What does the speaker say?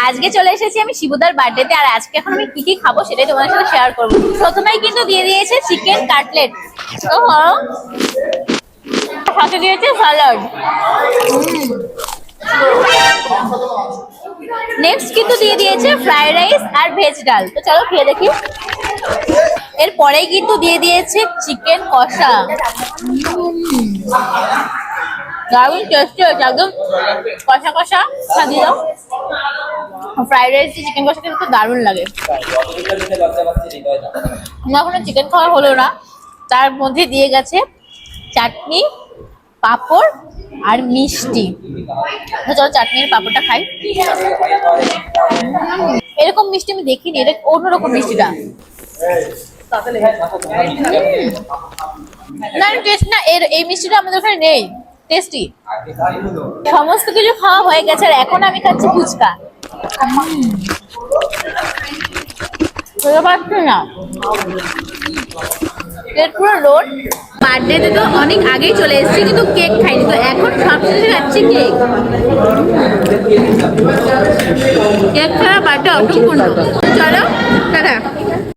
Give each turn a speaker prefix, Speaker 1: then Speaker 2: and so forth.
Speaker 1: আজকে চলে এসেছি আমি শিবুদার বার্থডেতে, আর আজকে এখন আমি কি কি খাবো সেটাই তোমাদের সাথে শেয়ার করবো। প্রথমেই কিন্তু দিয়ে দিয়েছে চিকেন কাটলেট, সাথে দিয়েছে স্যালাড। নেক্সট কিন্তু দিয়ে দিয়েছে ফ্রাইড রাইস আর ভেজ ডাল। তো চলো খেয়ে দেখি। এরপরেই কিন্তু দিয়ে দিয়েছে চিকেন কষা। দারুণ টেস্টি হয়েছে, একদম কষা কষা। দিয়ে দাও ফ্রাইড রাইস দিয়ে চিকেন কষা কিন্তু দারুণ লাগে। এখনো চিকেন খাওয়া হলো না, তার মধ্যে দিয়ে গেছে চাটনি, পাঁপড় আর মিষ্টি। তো চলো চাটনির পাঁপড়টা খাই। এরকম মিষ্টি আমি দেখিনি, এটা অন্যরকম মিষ্টিটা। না টেস্ট না, এই মিষ্টিটা আমাদের ওখানে নেই। টেস্টি। সমস্ত কিছু খাওয়া হয়ে গেছে, আর এখন আমি খাচ্ছি ফুচকা। পারছি না, পেট পুরো লোড। বার্থডেতে তো অনেক আগেই চলে এসেছি, কিন্তু কেক খাইনি। তো এখন সবশেষে খাচ্ছি কেক। কেক ছাড়া বার্থডে অসম্পূর্ণ। চলো টাটা।